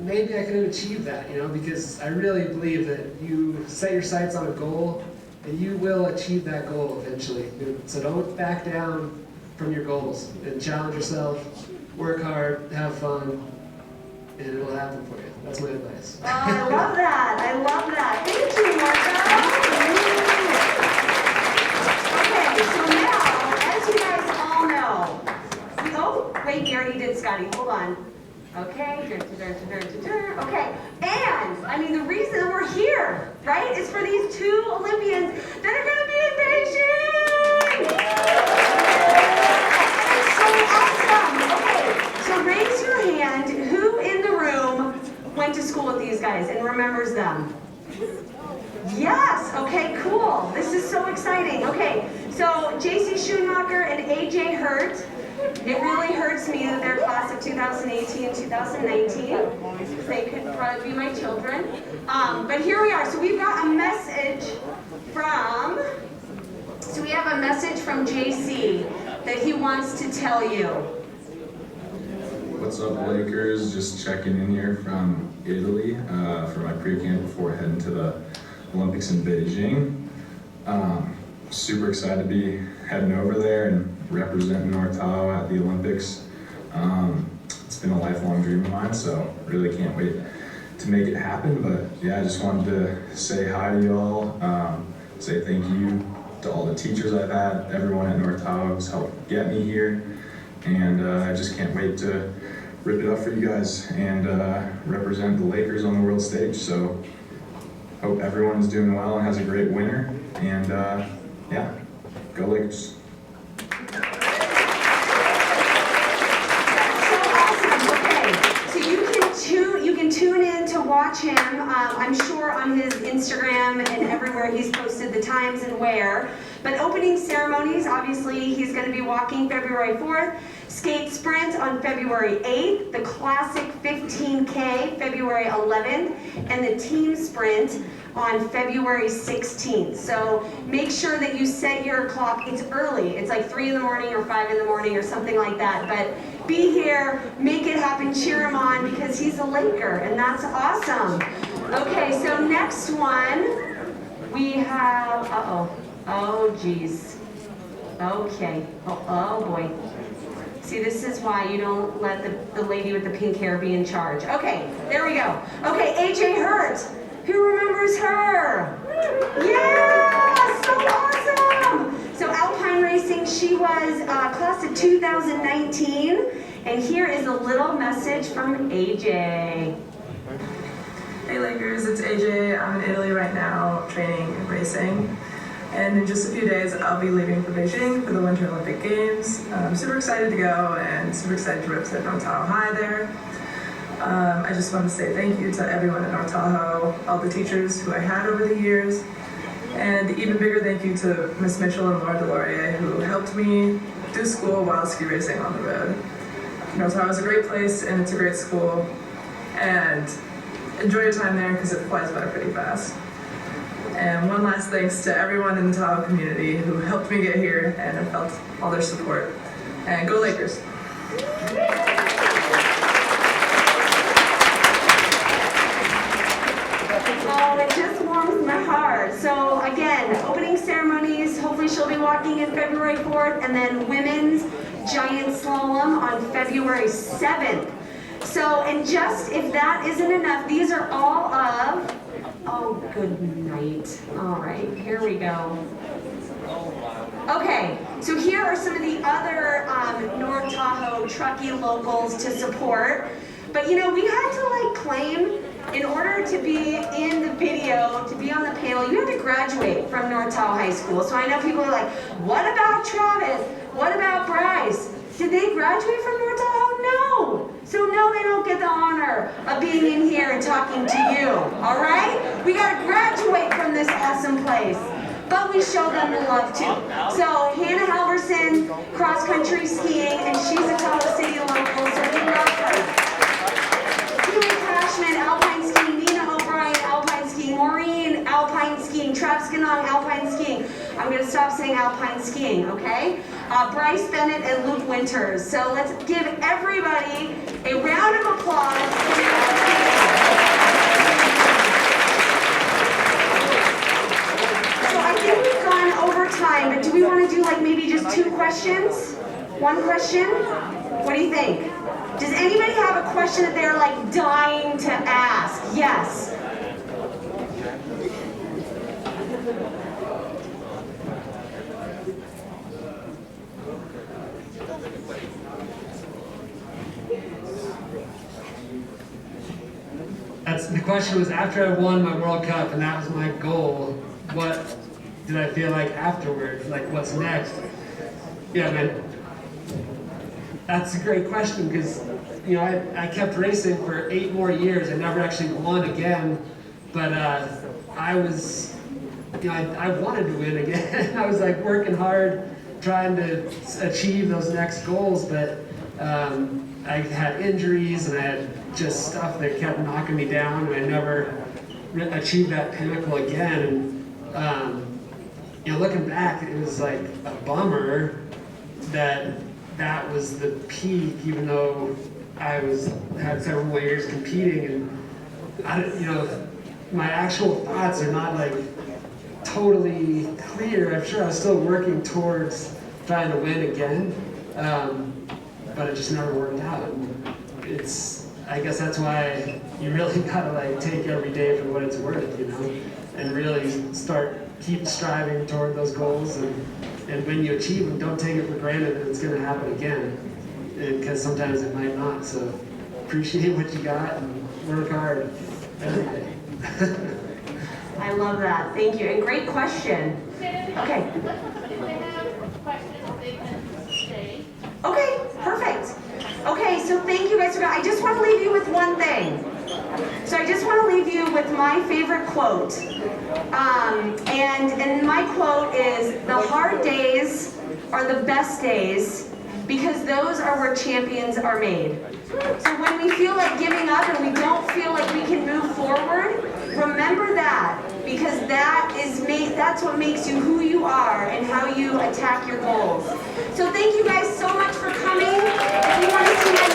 maybe I could have achieved that, because I really believe that you set your sights on a goal and you will achieve that goal eventually. So don't back down from your goals and challenge yourself, work hard, have fun, and it'll happen for you. That's my advice. Oh, I love that. I love that. Thank you, Martha. Okay, so now, as you guys all know, wait, you already did, Scotty. Hold on. Okay, okay, and the reason we're here, right, is for these two Olympians that are going to be in Beijing. So awesome. Okay, so raise your hand. Who in the room went to school with these guys and remembers them? Yes. Okay. Cool. This is so exciting. Okay. So J.C. Schumacher and A.J. Hurt. It really hurts me that they're class of 2018 and 2019. They could probably be my children. But here we are. So we've got a message from. So we have a message from J.C. that he wants to tell you. What's up, Lakers? Just checking in here from Italy for my pre-camp before heading to the Olympics in Beijing. Super excited to be heading over there and representing Nortojo at the Olympics. It's been a lifelong dream of mine, so really can't wait to make it happen. But yeah, I just wanted to say hi to y'all, say thank you to all the teachers I've had, everyone at Nortojo who's helped get me here, and I just can't wait to rip it up for you guys and represent the Lakers on the world stage. So hope everyone's doing well and has a great winter, and yeah, go Lakers. You can tune in to watch him. I'm sure on his Instagram and everywhere he's posted the times and where. But opening ceremonies, obviously, he's going to be walking February 4th. Skate sprint on February 8th. The classic 15K February 11th. And the team sprint on February 16th. So make sure that you set your clock. It's early. It's like 3 in the morning or 5 in the morning or something like that. But be here, make it happen, cheer him on because he's a Laker, and that's awesome. Okay, so next one, we have, oh geez. Okay, oh boy. See, this is why you don't let the lady with the pink hair be in charge. Okay, there we go. Okay, AJ Hurt. Who remembers her? Yeah, so awesome. So Alpine Racing, she was class of 2019. And here is a little message from AJ. Hey Lakers, it's AJ. I'm in Italy right now training and racing. And in just a few days, I'll be leaving for Beijing for the Winter Olympic Games. I'm super excited to go and super excited to represent Nortojo High there. I just want to say thank you to everyone at Nortojo, all the teachers who I had over the years, and even bigger thank you to Miss Mitchell and Laura Delorier who helped me do school while ski racing on the road. Nortojo is a great place and it's a great school, and enjoy your time there because it flies by pretty fast. And one last thanks to everyone in the Tahoe community who helped me get here and have felt all their support. And go Lakers! Oh, it just warms my heart. So again, opening ceremonies, hopefully she'll be walking in February 4th, and then women's giant slalom on February 7th. So, and just if that isn't enough, these are all of, oh, good night. All right, here we go. Okay, so here are some of the other Nortojo Truckee locals to support. But you know, we had to like claim, in order to be in the video, to be on the panel, you have to graduate from Nortojo High School. So I know people are like, what about Travis? What about Bryce? Did they graduate from Nortojo? No. So no, they don't get the honor of being in here and talking to you, all right? We gotta graduate from this awesome place. But we show them the love too. So Hannah Halverson, cross-country skiing, and she's a Tahoe City local, so we love her. Julie Cashman, alpine skiing. Nina O'Brien, alpine skiing. Maureen, alpine skiing. Travis Ganong, alpine skiing. I'm going to stop saying alpine skiing, okay? Bryce Bennett and Luke Winters. So let's give everybody a round of applause. So I think we've gone over time, but do we want to do like maybe just 2 questions? 1 question? What do you think? Does anybody have a question that they're like dying to ask? Yes. The question was, after I won my World Cup and that was my goal, what did I feel like afterwards? Like, what's next? Yeah, man. That's a great question because, you know, I kept racing for 8 more years. I never actually won again, but I was, you know, I wanted to win again. I was like working hard, trying to achieve those next goals, but I had injuries and I had just stuff that kept knocking me down, and I never achieved that pinnacle again. And you know, looking back, it was like a bummer that was the peak, even though I had several more years competing, and you know, my actual thoughts are not like totally clear. I'm sure I was still working towards trying to win again, but it just never worked out. And I guess that's why you really gotta like take every day for what it's worth, you know, and really keep striving toward those goals, and when you achieve them, don't take it for granted that it's gonna happen again, because sometimes it might not. So appreciate what you got and work hard every day. I love that. Thank you. And great question. Okay. If they have questions, they can stay. Okay, perfect. Okay, so thank you guys for I just want to leave you with one thing. So I just want to leave you with my favorite quote. And my quote is, the hard days are the best days because those are where champions are made. So when we feel like giving up and we don't feel like we can move forward, remember that, because that's what makes you who you are and how you attack your goals. So thank you guys so much for coming. If you want to see my